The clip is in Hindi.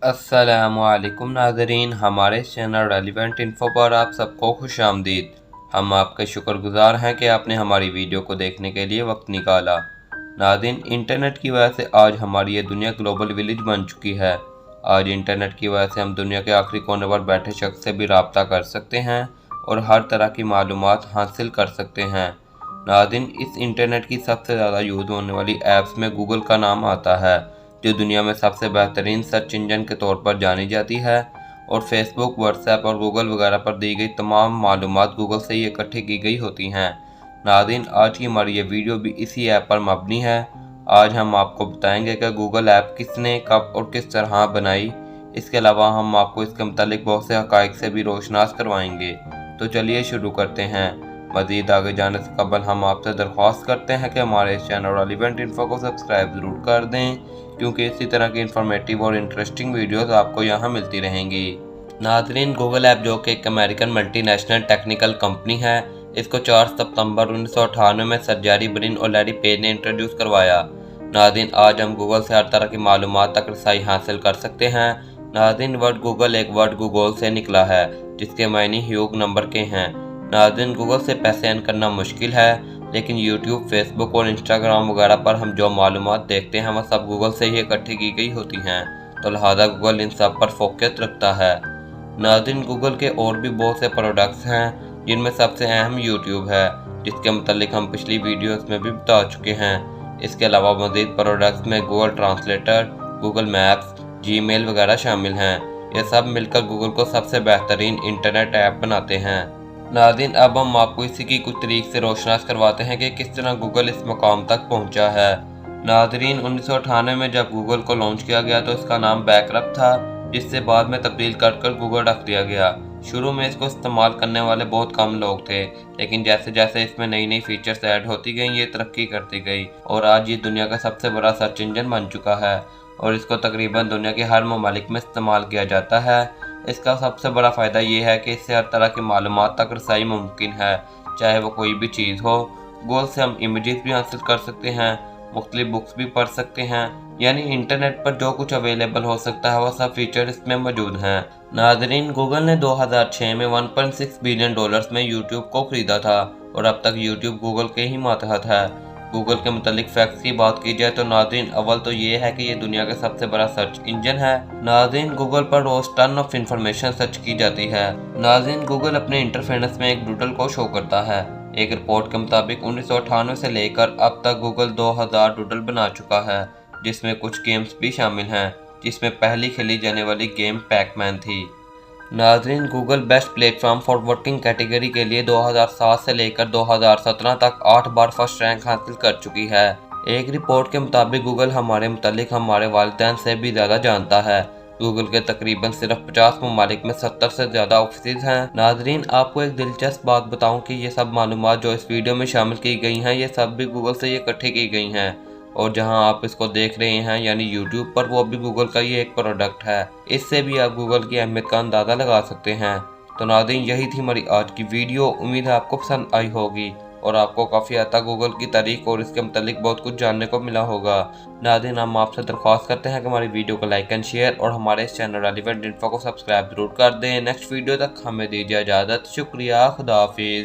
अस्सलामुअलैकुम नाज़रीन, हमारे चैनल रेलिवेंट इन्फो पर आप सबको खुश आमदीद। हम आपके शुक्रगुजार हैं कि आपने हमारी वीडियो को देखने के लिए वक्त निकाला। नाज़रीन, इंटरनेट की वजह से आज हमारी ये दुनिया ग्लोबल विलेज बन चुकी है। आज इंटरनेट की वजह से हम दुनिया के आखिरी कोने पर बैठे शख्स से भी रब्ता कर सकते हैं और हर तरह की मालूमात हासिल कर सकते हैं। नाज़रीन, इस इंटरनेट की सबसे ज़्यादा यूज़ होने वाली ऐप्स में गूगल का नाम आता है, जो दुनिया में सबसे बेहतरीन सर्च इंजन के तौर पर जानी जाती है, और फेसबुक, व्हाट्सएप और गूगल वगैरह पर दी गई तमाम मालूमात गूगल से ही इकट्ठी की गई होती हैं। नाज़रीन, आज की हमारी ये वीडियो भी इसी ऐप पर मबनी है। आज हम आपको बताएंगे कि गूगल ऐप किसने, कब और किस तरह बनाई। इसके अलावा हम आपको इसके मुतालिक बहुत से हक़ाइक़ से भी रोशनास करवाएंगे। तो चलिए शुरू करते हैं। मज़ीद आगे जाने से कबल हम आपसे दरख्वास्त करते हैं कि हमारे इस चैनल रेलिवेंट इन्फो को सब्सक्राइब ज़रूर कर दें, क्योंकि इसी तरह की इंफॉर्मेटिव और इंटरेस्टिंग वीडियोस आपको यहाँ मिलती रहेंगी। नाज़रीन, गूगल ऐप, जो कि एक अमेरिकन मल्टीनेशनल टेक्निकल कंपनी है, इसको 4 सितंबर 1998 में सर जेरी ब्रिन और लैरी पेज ने इंट्रोड्यूस करवाया। नाज़रीन, आज हम गूगल से हर तरह की मालूमात तक रसाई हासिल कर सकते हैं। नाज़रीन, वर्ड गूगल एक वर्ड गूगल से निकला है, जिसके मायने ह्यूग नंबर के हैं। नाज़रीन, गूगल से पैसे अर्न करना मुश्किल है, लेकिन यूट्यूब, फेसबुक और इंस्टाग्राम वगैरह पर हम जो मालूमात देखते हैं वह सब गूगल से ही इकट्ठी की गई होती हैं, तो लिहाजा गूगल इन सब पर फोकस रखता है। नाज़रीन, गूगल के और भी बहुत से प्रोडक्ट्स हैं, जिनमें सबसे अहम यूट्यूब है, जिसके मुतालिक हम पिछली वीडियोस में भी बता चुके हैं। इसके अलावा मज़ीद प्रोडक्ट्स में Google translator, Google maps, Gmail वगैरह शामिल हैं। ये सब मिलकर गूगल को सबसे बेहतरीन इंटरनेट ऐप बनाते हैं। नाज़रीन, अब हम आपको इसी की कुछ तरीक से रोशनास करवाते हैं कि किस तरह गूगल इस मकाम तक पहुंचा है। नाज़रीन, 1998 में जब गूगल को लॉन्च किया गया तो इसका नाम बैकरप था, जिससे बाद में तब्दील कर गूगल रख दिया गया। शुरू में इसको इस्तेमाल करने वाले बहुत कम लोग थे, लेकिन जैसे जैसे इसमें नई नई फीचर्स ऐड होती गई, ये तरक्की करती गई और आज ये दुनिया का सबसे बड़ा सर्च इंजन बन चुका है और इसको तकरीबन दुनिया के हर ममालिक में इस्तेमाल किया जाता है। इसका सबसे बड़ा फ़ायदा ये है कि इससे हर तरह की मालूमात तक रसाई मुमकिन है, चाहे वो कोई भी चीज़ हो। गूगल से हम इमेजेस भी हासिल कर सकते हैं, मुख्तलिफ बुक्स भी पढ़ सकते हैं, यानी इंटरनेट पर जो कुछ अवेलेबल हो सकता है वह सब फीचर इसमें मौजूद हैं। नाज़रीन, गूगल ने 2006 में $1.6 बिलियन में यूट्यूब को खरीदा था और अब तक यूट्यूब गूगल के ही मातहत है। गूगल के मुतालिक फैक्ट्स की बात की जाए तो नाज़रीन, अव्वल तो ये है कि ये दुनिया का सबसे बड़ा सर्च इंजन है। नाज़रीन, गूगल पर रोज टन ऑफ इंफॉर्मेशन सर्च की जाती है। नाज़रीन, गूगल अपने इंटरफेस में एक डूडल को शो करता है। एक रिपोर्ट के मुताबिक 1998 से लेकर अब तक गूगल 2000 डूडल बना चुका है, जिसमें कुछ गेम्स भी शामिल हैं, जिसमें पहली खेली जाने वाली गेम पैकमैन थी। नाज़रीन, Google best platform for working category के लिए 2007 से लेकर 2017 तक 8 बार फर्स्ट रैंक हासिल कर चुकी है। एक रिपोर्ट के मुताबिक गूगल हमारे मुतालिक हमारे वालिदैन से भी ज़्यादा जानता है। गूगल के तकरीबन सिर्फ 50 ममालिक में 70 से ज़्यादा ऑफिस हैं। नाज़रीन, आपको एक दिलचस्प बात बताऊं कि ये सब मालूमात जो इस वीडियो में शामिल की गई हैं, ये सब भी गूगल से इकट्ठी की गई हैं, और जहां आप इसको देख रहे हैं यानी यूट्यूब पर, वो भी गूगल का ही एक प्रोडक्ट है। इससे भी आप गूगल की अहमियत का अंदाज़ा लगा सकते हैं। तो नाज़रीन, यही थी हमारी आज की वीडियो। उम्मीद है आपको पसंद आई होगी और आपको काफ़ी हद तक गूगल की तारीख और इसके मुतालिक बहुत कुछ जानने को मिला होगा। नाज़रीन, हम आपसे दरख्वास्त करते हैं कि हमारी वीडियो को लाइक एंड शेयर और हमारे इस चैनल रेलिवेंट इन्फो को सब्सक्राइब जरूर कर दें। नेक्स्ट वीडियो तक हमें दीजिए इजाज़त। शुक्रिया, खुदा हाफिज़।